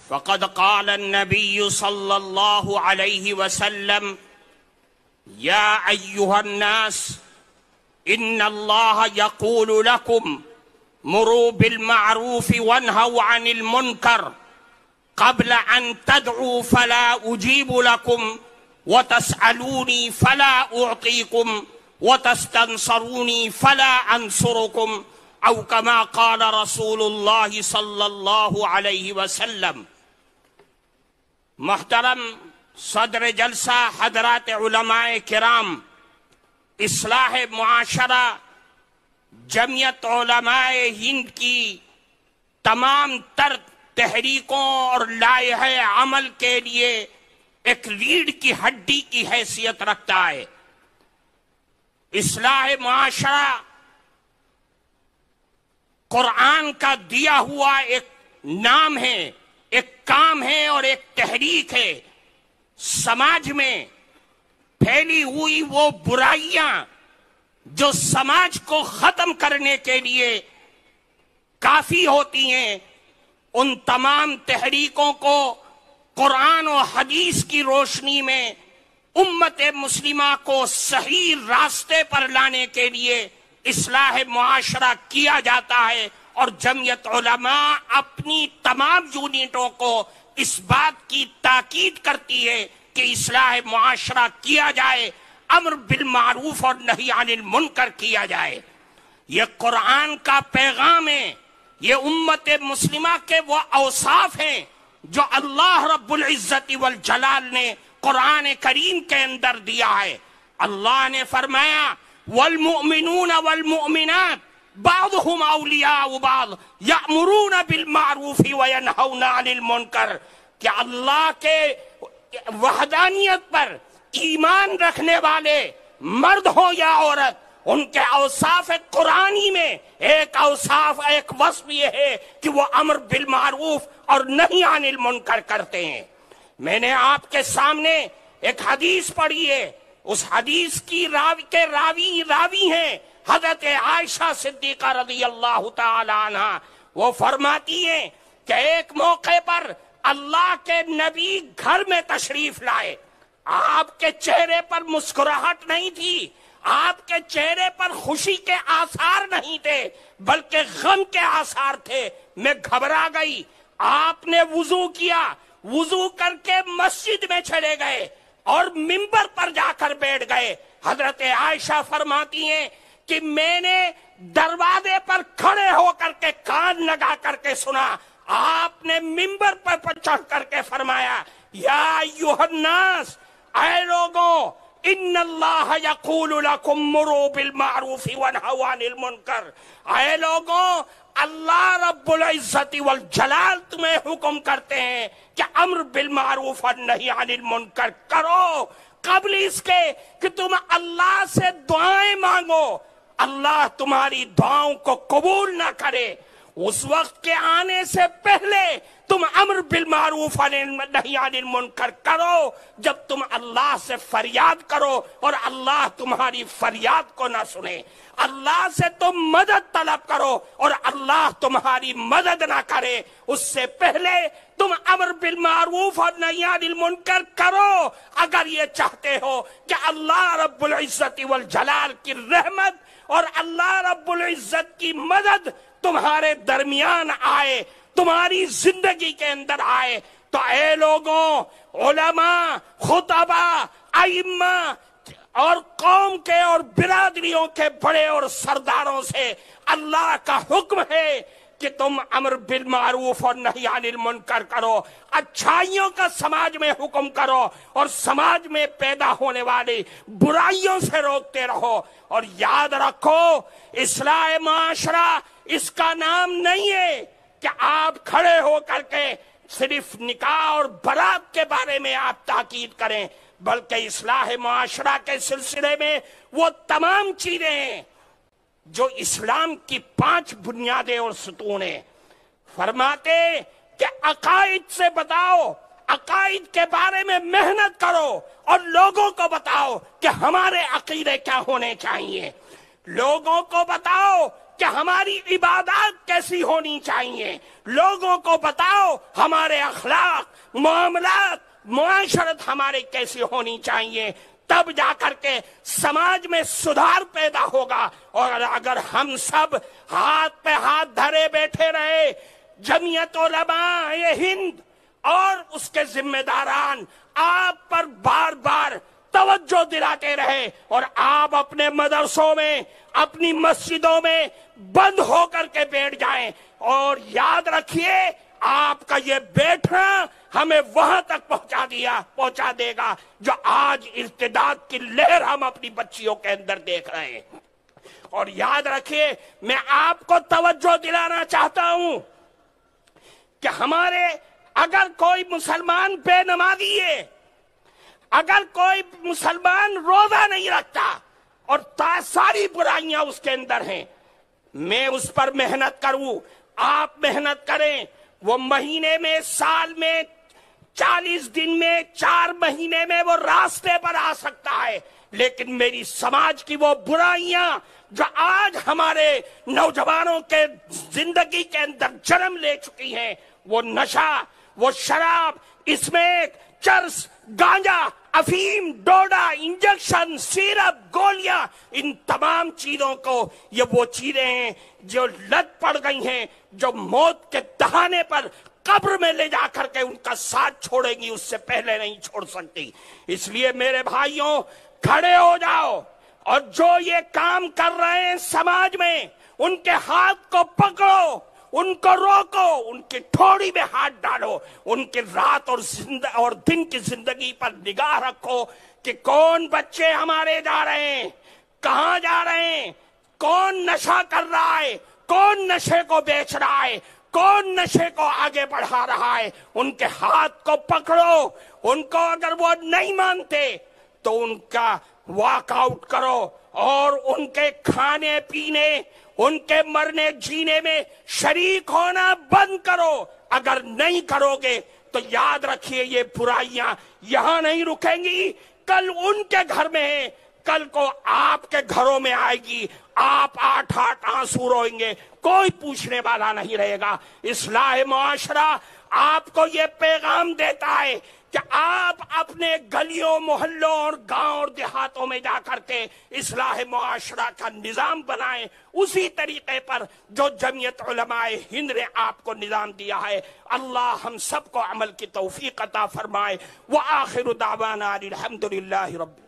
فقد قال النبي صلى الله عليه وسلم: يا أيها الناس إن الله يقول لكم مروا بالمعروف وانهوا عن المنكر قبل أن تدعوا فلا أجيب لكم وتسألوني فلا أعطيكم وتستنصروني فلا أنصركم أو كما قال رسول الله صلى الله عليه وسلم۔ محترم صدر جلسہ، حضرات علماء کرام، اصلاح معاشرہ جمعیت علماء ہند کی تمام تر تحریکوں اور لائحہ عمل کے لیے ایک ریڑھ کی ہڈی کی حیثیت رکھتا ہے۔ اصلاح معاشرہ قرآن کا دیا ہوا ایک نام ہے، ایک کام ہے اور ایک تحریک ہے۔ سماج میں پھیلی ہوئی وہ برائیاں جو سماج کو ختم کرنے کے لیے کافی ہوتی ہیں، ان تمام تحریکوں کو قرآن و حدیث کی روشنی میں امت مسلمہ کو صحیح راستے پر لانے کے لیے اصلاح معاشرہ کیا جاتا ہے، اور جمعیت علماء اپنی تمام یونٹوں کو اس بات کی تاکید کرتی ہے کہ اصلاح معاشرہ کیا جائے، امر بالمعروف اور نہی عن المنکر کیا جائے۔ یہ قرآن کا پیغام ہے، یہ امت مسلمہ کے وہ اوصاف ہیں جو اللہ رب العزت والجلال نے قرآن کریم کے اندر دیا ہے۔ اللہ نے فرمایا: والمؤمنون والمؤمنات بعضهم اولیاء بعض یأمرون بالمعروف وینہون عن المنکر، کہ اللہ کے وحدانیت پر ایمان رکھنے والے مرد ہو یا عورت، ان کے اوصاف قرآنی میں ایک وصف یہ ہے کہ وہ امر بالمعروف اور نہی عن المنکر کرتے ہیں۔ میں نے آپ کے سامنے ایک حدیث پڑھی ہے، اس حدیث کی راوی ہیں حضرت عائشہ صدیقہ رضی اللہ تعالی عنہ۔ وہ فرماتی ہیں کہ ایک موقع پر اللہ کے نبی گھر میں تشریف لائے، آپ کے چہرے پر مسکراہٹ نہیں تھی، آپ کے چہرے پر خوشی کے آثار نہیں تھے، بلکہ غم کے آثار تھے۔ میں گھبرا گئی، آپ نے وضو کیا، وضو کر کے مسجد میں چلے گئے اور منبر پر جا کر بیٹھ گئے۔ حضرت عائشہ فرماتی ہیں کہ میں نے دروازے پر کھڑے ہو کر کے کان لگا کر کے سنا، آپ نے منبر پر چڑھ کر کے فرمایا: یا ایھا الناس، اے لوگوں، ان اللہ یقول لکم مروا بالمعروف وانہوا عن المنکر، اے لوگوں، اللہ رب العزت والجلال تمہیں حکم کرتے ہیں کہ امر بالمعروف اور نہی عن المنکر کرو، قبل اس کے کہ تم اللہ سے دعائیں مانگو، اللہ تمہاری دعاؤں کو قبول نہ کرے۔ اس وقت کے آنے سے پہلے تم امر بالمعروف اور نہی عن المنکر کرو جب تم اللہ سے فریاد کرو اور اللہ تمہاری فریاد کو نہ سنے، اللہ سے تم مدد طلب کرو اور اللہ تمہاری مدد نہ کرے۔ اس سے پہلے تم امر بالمعروف اور نہی عن المنکر کرو اگر یہ چاہتے ہو کہ اللہ رب العزت والجلال کی رحمت اور اللہ رب العزت کی مدد تمہارے درمیان آئے، تمہاری زندگی کے اندر آئے۔ تو اے لوگوں، علماء، خطباء، ائمہ اور قوم کے اور برادریوں کے بڑے اور سرداروں سے اللہ کا حکم ہے کہ تم امر بالمعروف اور نہی عن المنکر کرو، اچھائیوں کا سماج میں حکم کرو اور سماج میں پیدا ہونے والی برائیوں سے روکتے رہو۔ اور یاد رکھو، اصلاح معاشرہ اس کا نام نہیں ہے کہ آپ کھڑے ہو کر کے صرف نکاح اور برات کے بارے میں آپ تاکید کریں، بلکہ اصلاح معاشرہ کے سلسلے میں وہ تمام چیزیں ہیں جو اسلام کی 5 بنیادیں اور ستون ہیں۔ فرماتے کہ عقائد سے بتاؤ، عقائد کے بارے میں محنت کرو اور لوگوں کو بتاؤ کہ ہمارے عقیدے کیا ہونے چاہیے، لوگوں کو بتاؤ کہ ہماری عبادات کیسی ہونی چاہیے، لوگوں کو بتاؤ ہمارے اخلاق، معاملات، معاشرت ہمارے کیسی ہونی چاہیے، تب جا کر کے سماج میں سدھار پیدا ہوگا۔ اور اگر ہم سب ہاتھ پہ ہاتھ دھرے بیٹھے رہے، جمعیت علماء ہند اور اس کے ذمہ داران آپ پر بار بار توجہ دلاتے رہے، اور آپ اپنے مدرسوں میں، اپنی مسجدوں میں بند ہو کر کے بیٹھ جائیں، اور یاد رکھیے آپ کا یہ بیٹھنا ہمیں وہاں تک پہنچا دے گا جو آج ارتداد کی لہر ہم اپنی بچیوں کے اندر دیکھ رہے ہیں۔ اور یاد رکھیے، میں آپ کو توجہ دلانا چاہتا ہوں کہ ہمارے اگر کوئی مسلمان بے نمازی ہے، اگر کوئی مسلمان روزہ نہیں رکھتا اور ساری برائیاں اس کے اندر ہیں، میں اس پر محنت کروں، آپ محنت کریں، وہ مہینے میں، سال میں، 40 دن میں، 4 مہینے میں وہ راستے پر آ سکتا ہے، لیکن میری سماج کی وہ برائیاں جو آج ہمارے نوجوانوں کے زندگی کے اندر جنم لے چکی ہیں، وہ نشہ، وہ شراب، اسمیک، چرس، گانجا، افیم، ڈوڈا، انجیکشن، سیرپ، گولیاں، ان تمام چیزوں کو، یہ وہ چیزیں ہیں جو لت پڑ گئی ہیں، جو موت کے دہانے پر قبر میں لے جا کر کے ان کا ساتھ چھوڑیں گی، اس سے پہلے نہیں چھوڑ سکتی۔ اس لیے میرے بھائیوں، کھڑے ہو جاؤ، اور جو یہ کام کر رہے ہیں سماج میں، ان کے ہاتھ کو پکڑو، ان کو روکو، ان کی ٹھوڑی میں ہاتھ ڈالو، ان کی رات اور دن کی زندگی پر نگاہ رکھو کہ کون بچے ہمارے جا رہے ہیں، کہاں جا رہے ہیں، کون نشہ کر رہا ہے، کون نشے کو بیچ رہا ہے، کون نشے کو آگے بڑھا رہا ہے۔ ان کے ہاتھ کو پکڑو، ان کو اگر وہ نہیں مانتے تو ان کا واک آؤٹ کرو، اور ان کے کھانے پینے، ان کے مرنے جینے میں شریک ہونا بند کرو۔ اگر نہیں کرو گے تو یاد رکھیے یہ برائیاں یہاں نہیں رکیں گی، کل ان کے گھر میں ہیں، کل کو آپ کے گھروں میں آئے گی، آپ 8 آنسو روئیں گے، کوئی پوچھنے والا نہیں رہے گا۔ اصلاح معاشرہ آپ کو یہ پیغام دیتا ہے کہ آپ اپنے گلیوں، محلوں اور گاؤں اور دیہاتوں میں جا کر کے اصلاح معاشرہ کا نظام بنائیں، اسی طریقے پر جو جمعیت علماء ہند نے آپ کو نظام دیا ہے۔ اللہ ہم سب کو عمل کی توفیق عطا فرمائے۔ وآخر دعوانا الحمدللہ رب